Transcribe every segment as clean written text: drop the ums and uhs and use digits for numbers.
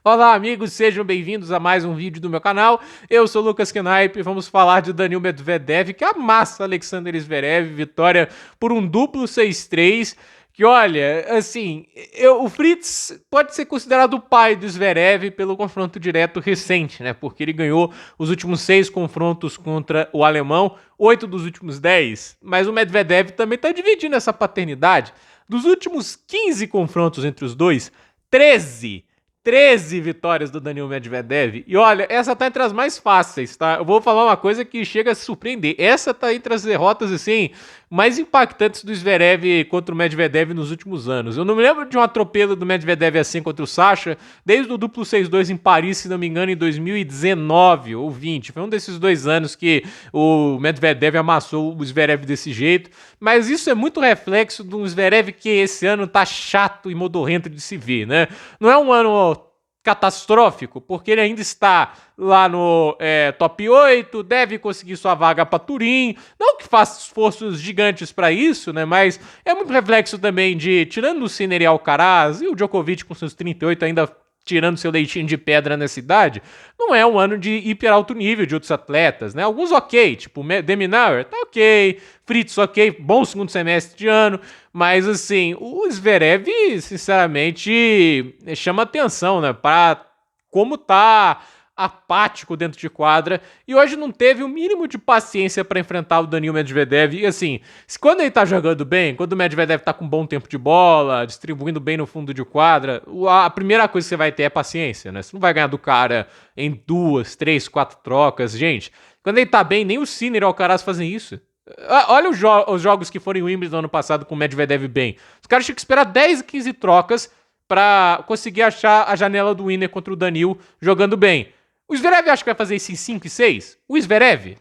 Olá, amigos, sejam bem-vindos a mais um vídeo do meu canal. Eu sou o Lucas Knaip e vamos falar de Daniil Medvedev, que amassa Alexander Zverev, vitória por um duplo 6-3. Que olha, assim, o Fritz pode ser considerado o pai do Zverev pelo confronto direto recente, né? Porque ele ganhou os últimos 6 confrontos contra o alemão, 8 dos últimos 10. Mas o Medvedev também tá dividindo essa paternidade. Dos últimos 15 confrontos entre os dois, 13 vitórias do Daniil Medvedev. E olha, essa tá entre as mais fáceis, tá? Eu vou falar uma coisa que chega a surpreender. Essa tá entre as derrotas, assim, mais impactantes do Zverev contra o Medvedev nos últimos anos. Eu não me lembro de um atropelo do Medvedev assim contra o Sasha, desde o duplo 6-2 em Paris, se não me engano, em 2019 ou 20. Foi um desses 2 anos que o Medvedev amassou o Zverev desse jeito. Mas isso é muito reflexo de um Zverev que esse ano tá chato e modorrento de se ver, né? Não é um ano catastrófico, porque ele ainda está lá no top 8, deve conseguir sua vaga para Turim, não que faça esforços gigantes para isso, né, mas é muito reflexo também de, tirando o Sinner e Alcaraz, e o Djokovic com seus 38 ainda tirando seu leitinho de pedra nessa idade, não é um ano de hiper alto nível de outros atletas, né? Alguns ok, tipo De Minaur, tá ok, Fritz ok, bom segundo semestre de ano, mas assim, o Zverev, sinceramente, chama atenção, né? Para como tá apático dentro de quadra e hoje não teve o mínimo de paciência para enfrentar o Daniil Medvedev. E assim, quando ele tá jogando bem, quando o Medvedev tá com bom tempo de bola, distribuindo bem no fundo de quadra, a primeira coisa que você vai ter é paciência, né? Você não vai ganhar do cara em 2, 3, 4 trocas. Gente, quando ele tá bem, nem o Sinner e o Alcaraz fazem isso. Olha os jogos que foram em Wimbledon ano passado com o Medvedev bem. Os caras tinham que esperar 10, 15 trocas para conseguir achar a janela do winner contra o Daniil jogando bem. O Zverev acha que vai fazer isso em 5 e 6? O Zverev?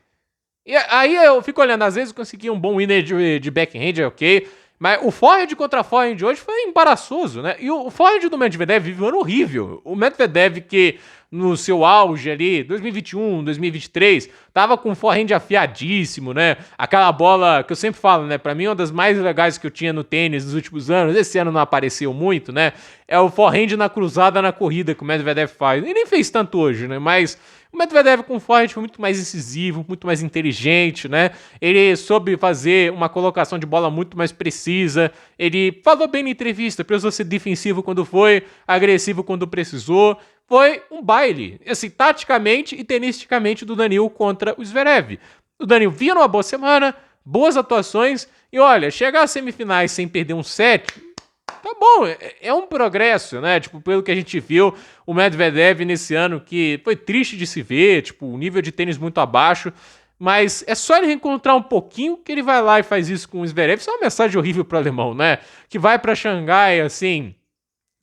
E aí eu fico olhando, às vezes eu consegui um bom winner de backhand, ok. Mas o forehand contra forehand de hoje foi embaraçoso, né? E o forehand do Medvedev vive um ano horrível. O Medvedev que no seu auge ali, 2021, 2023, tava com o forehand afiadíssimo, né? Aquela bola que eu sempre falo, né? Pra mim, uma das mais legais que eu tinha no tênis nos últimos anos, esse ano não apareceu muito, né? É o forehand na cruzada na corrida que o Medvedev faz. Ele nem fez tanto hoje, né? Mas o Medvedev com o forehand foi muito mais incisivo, muito mais inteligente, né? Ele soube fazer uma colocação de bola muito mais precisa. Ele falou bem na entrevista, precisou ser defensivo quando foi, agressivo quando precisou. Foi um baile, assim, taticamente e tenisticamente do Daniil contra o Zverev. O Daniil vinha numa boa semana, boas atuações, e olha, chegar às semifinais sem perder um set, tá bom, é um progresso, né? Tipo, pelo que a gente viu, o Medvedev nesse ano, que foi triste de se ver, tipo, o nível de tênis muito abaixo, mas é só ele reencontrar um pouquinho que ele vai lá e faz isso com o Zverev. Isso é uma mensagem horrível pro alemão, né? Que vai pra Xangai, assim,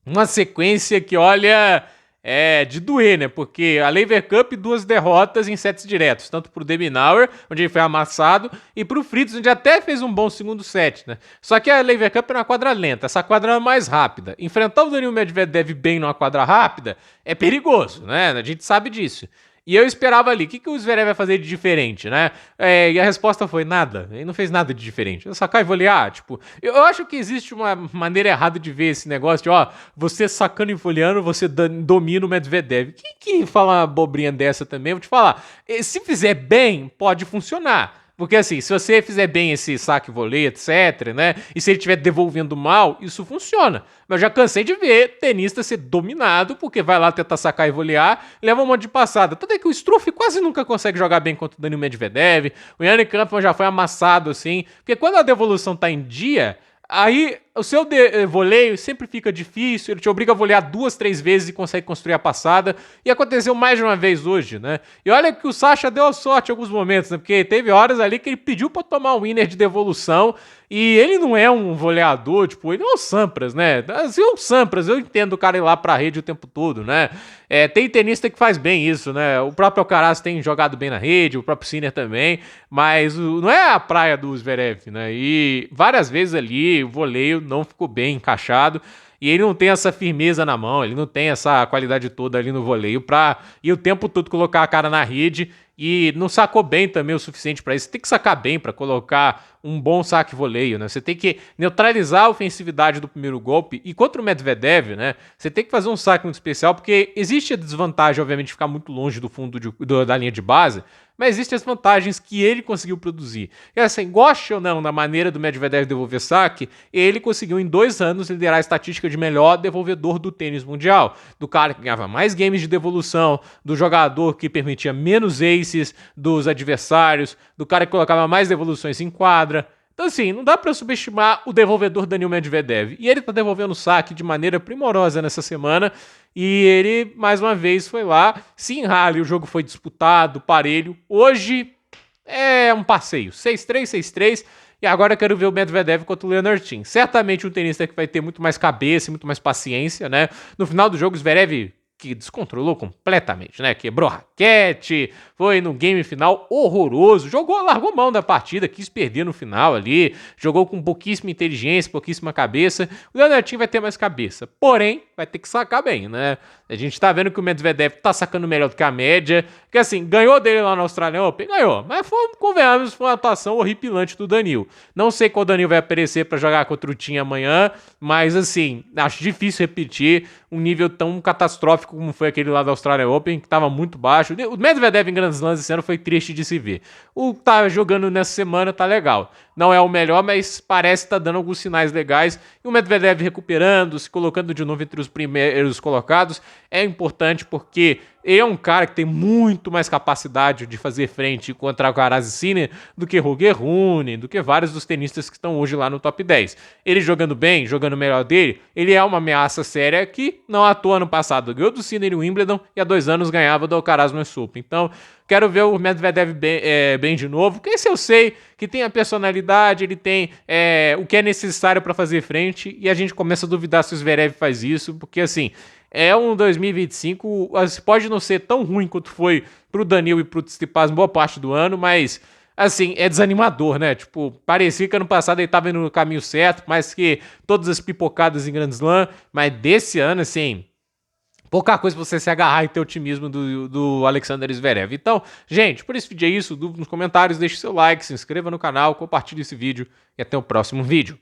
uma sequência que, olha, é de doer, né? Porque a Laver Cup, 2 derrotas em sets diretos, tanto pro De Minaur, onde ele foi amassado, e pro Fritz, onde até fez um bom segundo set, né? Só que a Laver Cup era uma quadra lenta, essa quadra é mais rápida. Enfrentar o Daniil Medvedev bem numa quadra rápida é perigoso, né? A gente sabe disso. E eu esperava ali, o que o Zverev vai fazer de diferente, né? E a resposta foi nada. Ele não fez nada de diferente. Sacar e volear, tipo... Eu acho que existe uma maneira errada de ver esse negócio de, ó, você sacando e voleando, você domina o Medvedev. Quem fala uma bobrinha dessa também? Eu vou te falar. Se fizer bem, pode funcionar. Porque assim, se você fizer bem esse saque voleio, etc, né? E se ele estiver devolvendo mal, isso funciona. Mas eu já cansei de ver tenista ser dominado, porque vai lá tentar sacar e volear, leva um monte de passada. Tanto é que o Struff quase nunca consegue jogar bem contra o Daniil Medvedev. O Yannick Kampmann já foi amassado, assim. Porque quando a devolução tá em dia, aí o seu voleio sempre fica difícil, ele te obriga a volear 2, 3 vezes e consegue construir a passada. E aconteceu mais de uma vez hoje, né? E olha que o Sasha deu a sorte em alguns momentos, né? Porque teve horas ali que ele pediu pra tomar um winner de devolução e ele não é um voleador, tipo, ele é um Sampras, né? Assim, o Sampras, eu entendo o cara ir lá pra rede o tempo todo, né? Tem tenista que faz bem isso, né? O próprio Alcaraz tem jogado bem na rede, o próprio Sinner também, mas não é a praia do Zverev, né? E várias vezes ali o voleio não ficou bem encaixado e ele não tem essa firmeza na mão, ele não tem essa qualidade toda ali no voleio pra ir o tempo todo colocar a cara na rede e não sacou bem também o suficiente pra isso. Tem que sacar bem pra colocar um bom saque-voleio, né? Você tem que neutralizar a ofensividade do primeiro golpe. E contra o Medvedev, né? Você tem que fazer um saque muito especial, porque existe a desvantagem, obviamente, de ficar muito longe do fundo da linha de base, mas existem as vantagens que ele conseguiu produzir. E assim, goste ou não da maneira do Medvedev devolver saque, ele conseguiu em 2 anos liderar a estatística de melhor devolvedor do tênis mundial. Do cara que ganhava mais games de devolução, do jogador que permitia menos aces dos adversários, do cara que colocava mais devoluções em quadra. Então, assim, não dá pra subestimar o devolvedor Daniil Medvedev. E ele tá devolvendo o saque de maneira primorosa nessa semana. E ele, mais uma vez, foi lá. Sim, Rally, o jogo foi disputado, parelho. Hoje é um passeio. 6-3, 6-3. E agora eu quero ver o Medvedev contra o Leonard Thiem. Certamente um tenista que vai ter muito mais cabeça, muito mais paciência, né? No final do jogo, o Zverev que descontrolou completamente, né? Quebrou raquete, foi no game final horroroso, largou mão da partida, quis perder no final ali, jogou com pouquíssima inteligência, pouquíssima cabeça. O Leonard Thiem vai ter mais cabeça, porém, vai ter que sacar bem, né? A gente tá vendo que o Medvedev tá sacando melhor do que a média, que assim, ganhou dele lá no Australian Open, ganhou, mas convenhamos, foi uma atuação horripilante do Daniil. Não sei qual Daniil vai aparecer para jogar contra o Thiem amanhã, mas assim, acho difícil repetir um nível tão catastrófico como foi aquele lá da Australian Open, que tava muito baixo. O Medvedev em Grand Slams esse ano foi triste de se ver. O que tá jogando nessa semana tá legal. Não é o melhor, mas parece que tá dando alguns sinais legais. E o Medvedev recuperando, se colocando de novo entre os primeiros colocados, é importante porque ele é um cara que tem muito mais capacidade de fazer frente contra o Karaz Sinner do que Roger Rune, do que vários dos tenistas que estão hoje lá no top 10. Ele jogando bem, jogando o melhor dele, ele é uma ameaça séria que não à toa no passado ganhou do Sinner e o Wimbledon e há 2 anos ganhava do Alcaraz no Open. Então, quero ver o Medvedev bem de novo, porque esse eu sei que tem a personalidade, ele tem o que é necessário para fazer frente, e a gente começa a duvidar se o Zverev faz isso, porque assim, é um 2025, pode não ser tão ruim quanto foi pro Daniil e pro Tsitsipas boa parte do ano, mas assim, é desanimador, né? Tipo, parecia que ano passado ele tava indo no caminho certo, mais que todas as pipocadas em Grand Slam, mas desse ano, assim, pouca coisa pra você se agarrar e ter otimismo do Alexander Zverev. Então, gente, por esse vídeo é isso. Dúvida nos comentários, deixe seu like, se inscreva no canal, compartilhe esse vídeo e até o próximo vídeo.